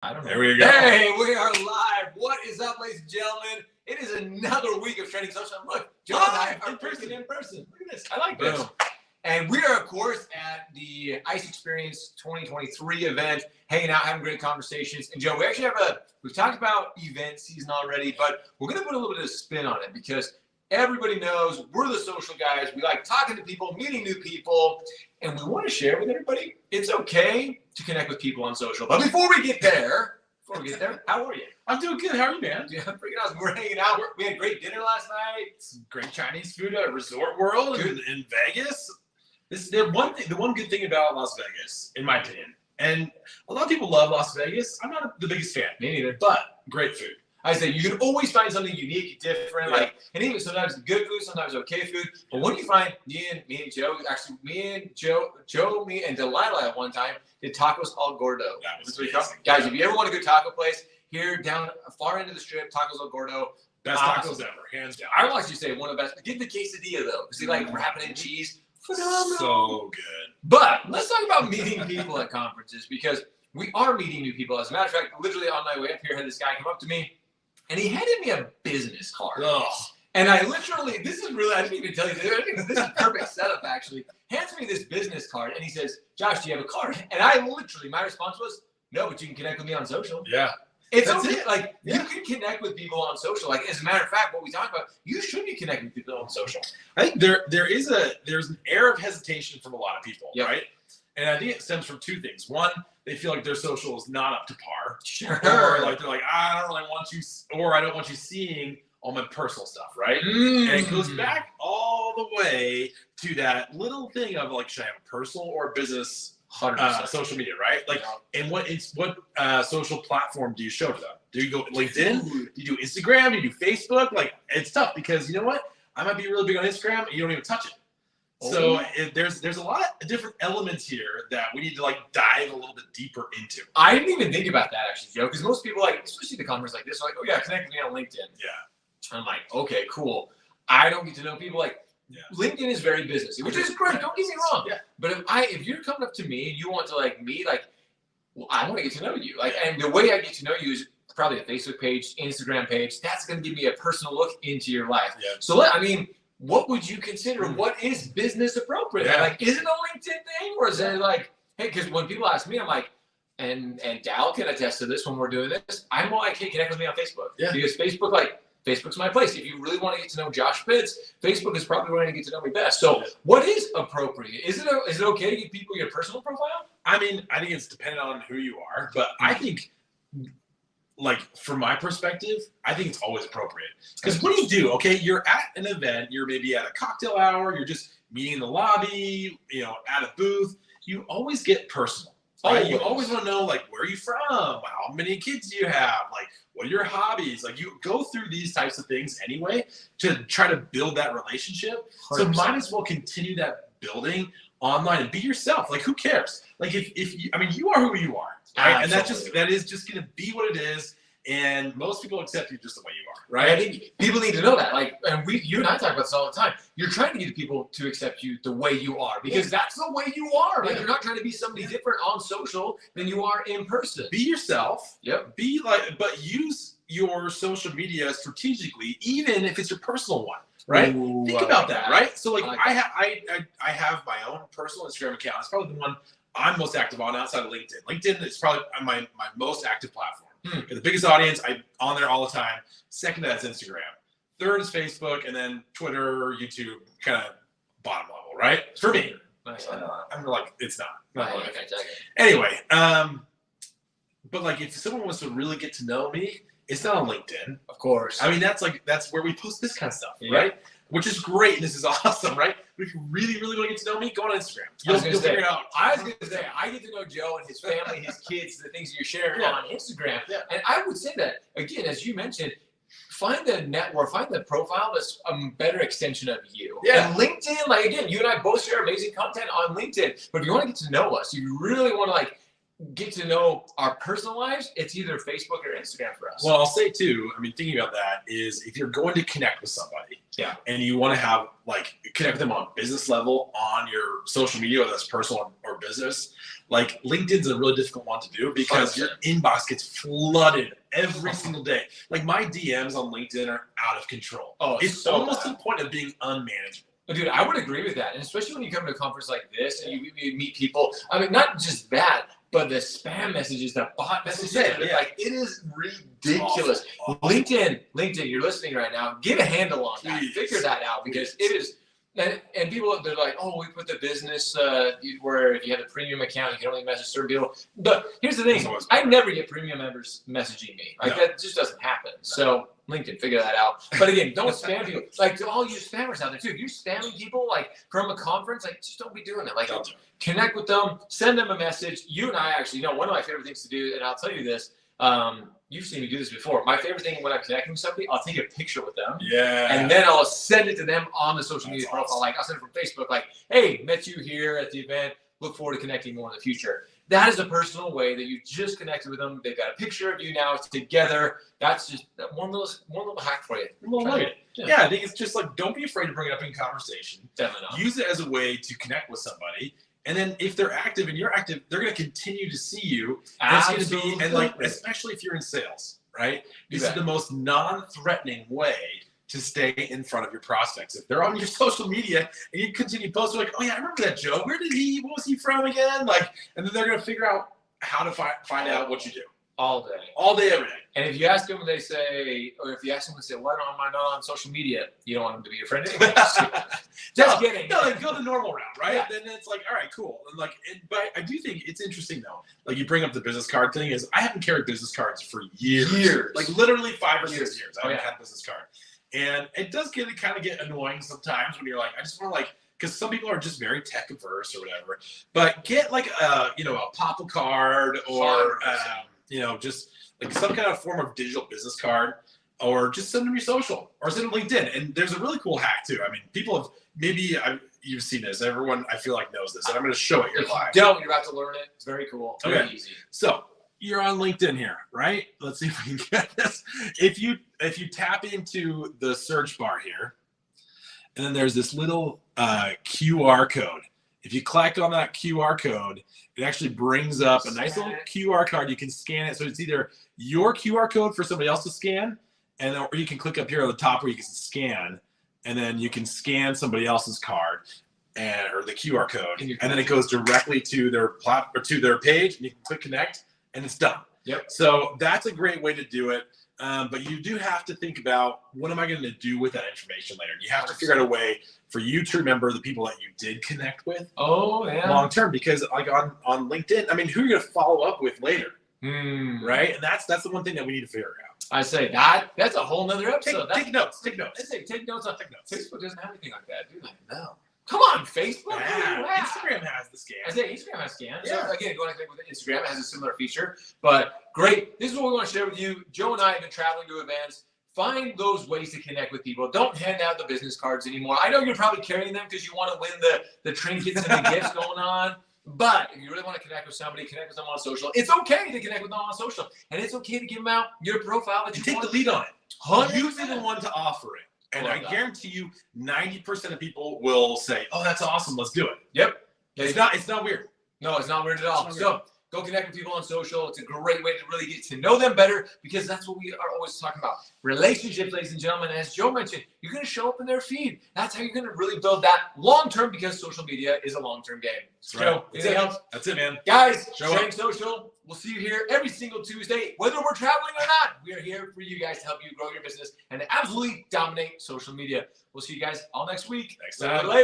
I don't know. There we go. Hey, we are live. What is up, ladies and gentlemen? It is another week of Trending Social. Look, Joe and I are in person. Look at this. I like this. And we are, of course, at the ICE Experience 2023 event, hanging out, having great conversations. And Joe, we actually we've talked about event season already, but we're going to put a little bit of a spin on it because everybody knows we're the social guys. We like talking to people, meeting new people, and we want to share with everybody. It's okay to connect with people on social. But before we get there, how are you? I'm doing good. How are you, man? Yeah, pretty awesome. We're hanging out. We had great dinner last night. Some great Chinese food at Resort World in Vegas. The one good thing about Las Vegas, in my opinion, and a lot of people love Las Vegas. I'm not the biggest fan, Me neither. but great food. I say you can always find something unique, different, Yeah. and even sometimes good food, sometimes okay food. But when you find me and Joe, me and Delilah at one time did tacos al gordo. That was amazing. amazing. Guys, if you ever want a good taco place, here down far into the strip, tacos al gordo. Best Awesome. tacos ever, hands down. I will actually say one of the best. Get the quesadilla though, because they like wrap it in cheese. Phenomenal. So good. But let's talk about meeting people at conferences because we are meeting new people. As a matter of fact, literally on my way up here, I had this guy come up to me and he handed me a business card. Ugh. And I literally, I didn't even tell you this. This is a perfect setup actually. Hands me this business card and he says, Josh, do you have a card? And my response was, no, but you can connect with me on social. Yeah. It's That's okay. it. Like Yeah. you can connect with people on social. Like as a matter of fact, what we talk about, you should be connecting with people on social. I think there's an air of hesitation from a lot of people, Yep. right? And I think it stems from two things. One, they feel like their social is not up to par. Sure. Or like they're like, I don't really want you, or I don't want you seeing all my personal stuff, right? And it goes back all the way to that little thing of like, should I have a personal or a business 100%. social media, right? Like, and what social platform do you show to them? Do you go LinkedIn? Do you do Instagram? Do you do Facebook? Like, it's tough because you know what? I might be really big on Instagram and you don't even touch it. So there's a lot of different elements here that we need to like dive a little bit deeper into. I didn't even think about that actually, Joe, because most people like, especially the conference like this, are like, oh yeah, connect with me on LinkedIn. Yeah. I'm like, okay, cool. I don't get to know people like LinkedIn is very businessy, which is great. Don't get me wrong. Yeah. But if you're coming up to me and you want to like meet, like, well, I want to get to know you. Like, and the way I get to know you is probably a Facebook page, Instagram page. That's going to give me a personal look into your life. Yeah. So what would you consider? What is business appropriate? Yeah. Like, is it a LinkedIn thing, or is it like, hey? Because when people ask me, I'm like, and Dal can attest to this when we're doing this. I'm like, hey, connect with me on Facebook. Yeah. Because Facebook's my place. If you really want to get to know Josh Pitts, Facebook is probably where you get to know me best. So, what is appropriate? Is it okay to give people your personal profile? I mean, I think it's dependent on who you are, but I think, like, from my perspective, I think it's always appropriate. Because what do? Okay, you're at an event, you're maybe at a cocktail hour, you're just meeting in the lobby, at a booth. You always get personal. Right? You always want to know, like, where are you from? How many kids do you have? Like, what are your hobbies? Like, you go through these types of things anyway to try to build that relationship. 100%. So might as well continue that building online and be yourself. Like, who cares? Like, if you are who you are, right? And that is just going to be what it is. And most people accept you just the way you are, right? I think people need to know that. Like, and you and I talk about this all the time. You're trying to get people to accept you the way you are because that's the way you are. Like, you're not trying to be somebody different on social than you are in person. Be yourself. Yep. But use your social media strategically, even if it's your personal one, right? Ooh, Think about that, right? So, like, I I have my own personal Instagram account. It's probably the one I'm most active on outside of LinkedIn. LinkedIn is probably my most active platform. The biggest audience, I'm on there all the time. Second to that's Instagram. Third is Facebook, and then Twitter, YouTube, kind of bottom level, right? For me. I'm like, it's not. Okay. Anyway, but like if someone wants to really get to know me, it's not on LinkedIn. Of course. I mean, that's where we post this kind of stuff, right? Which is great, and this is awesome, right? But if you really, really want to get to know me, go on Instagram. You'll figure it out. I was going to say, I get to know Joe and his family, his kids, the things you're sharing on Instagram. Yeah. And I would say that, again, as you mentioned, find the network, find the profile that's a better extension of you. Yeah. And LinkedIn, like, again, you and I both share amazing content on LinkedIn. But if you want to get to know us, you really want to, like, get to know our personal lives, it's either Facebook or Instagram for us. Well, I'll say too, I mean, thinking about that is if you're going to connect with somebody and you want to have like connect with them on business level on your social media, whether that's personal or business, like LinkedIn's a really difficult one to do because 100%. Your inbox gets flooded every single day. Like my DMs on LinkedIn are out of control. Oh, it's so almost bad. to the point of being unmanageable. Dude, I would agree with that. And especially when you come to a conference like this and you meet people. I mean, not just that, but the spam messages, the bot messages, like it is ridiculous. Awesome. LinkedIn, you're listening right now. Get a handle on that. Figure that out because it is. And people, they're like, oh, we put the business where if you have a premium account, you can only message certain people. But here's the thing: I never get premium members messaging me. Like that just doesn't happen. So LinkedIn, figure that out. But again, don't spam people. Like to all you spammers out there too. If you're spamming people like from a conference, like just don't be doing it. Like connect with them, send them a message. You and I actually know one of my favorite things to do, and I'll tell you this. You've seen me do this before. My favorite thing when I'm connecting with somebody, I'll take a picture with them. Yeah. And then I'll send it to them on the social media profile. Like I'll send it from Facebook, like, hey, met you here at the event. Look forward to connecting more in the future. That is a personal way that you just connected with them. They've got a picture of you now together. That's just one little hack for you. Yeah, I think it's just like don't be afraid to bring it up in conversation. Definitely not. Use it as a way to connect with somebody. And then if they're active and you're active, they're going to continue to see you. Absolutely. And like, especially if you're in sales, right? This is the most non-threatening way to stay in front of your prospects. If they're on your social media and you continue posting like, oh yeah, I remember that Joe. What was he from again? Like, and then they're going to figure out how to find out what you do. All day, every day. And if you ask them, they say, or if you ask them to say, why am I not on social media? You don't want them to be your friend anyway. Just kidding. No, like go the normal route, right? Yeah. Then it's like, all right, cool. And like, but I do think it's interesting though. Like you bring up the business card thing is I haven't carried business cards for years. Like literally 5 or 6 years. I haven't had a business card. And it does kind of get annoying sometimes when you're like, I just want to like, because some people are just very tech averse or whatever. But get like a pop-up card or just like some kind of form of digital business card, or just send them your social, or send them LinkedIn. And there's a really cool hack too. I mean, people have you've seen this. Everyone I feel like knows this, and I'm going to show it. You're you're about to learn it. It's very cool. It's very easy. So you're on LinkedIn here, right? Let's see if we can get this. If you tap into the search bar here, and then there's this little QR code. If you click on that QR code, it actually brings up a nice little QR card. You can scan it. So it's either your QR code for somebody else to scan, or you can click up here on the top where you can scan, and then you can scan somebody else's card or the QR code, and then it goes directly to their to their page, and you can click connect, and it's done. Yep. So that's a great way to do it. But you do have to think about what am I going to do with that information later. You have to figure out a way for you to remember the people that you did connect with long term, because like on LinkedIn, I mean, who are you going to follow up with later? Right? And that's the one thing that we need to figure out. I say that's a whole nother episode. Take notes. I say take notes on Facebook doesn't have anything like that, do they? No. Come on, Facebook. Yeah. Instagram has the scan. I say Instagram has scan. Yeah. So again, going to connect with Instagram, it has a similar feature. But great. This is what we want to share with you. Joe and I have been traveling to events. Find those ways to connect with people. Don't hand out the business cards anymore. I know you're probably carrying them because you want to win the trinkets and the gifts going on. But if you really want to connect with somebody, connect with them on social. It's okay to connect with them on social. And it's okay to give them out your profile that you take the lead on it. Use it the one to offer it. And I guarantee you 90% of people will say, oh, that's awesome. Let's do it. Yep. It's not weird. No, it's not weird at all. So go connect with people on social. It's a great way to really get to know them better, because that's what we are always talking about. Relationships, ladies and gentlemen. As Joe mentioned, you're going to show up in their feed. That's how you're going to really build that long-term, because social media is a long-term game. Joe, anything else? That's it, man. Guys, sharing social. We'll see you here every single Tuesday. Whether we're traveling or not, we are here for you guys to help you grow your business and to absolutely dominate social media. We'll see you guys all next week. Next time. Later.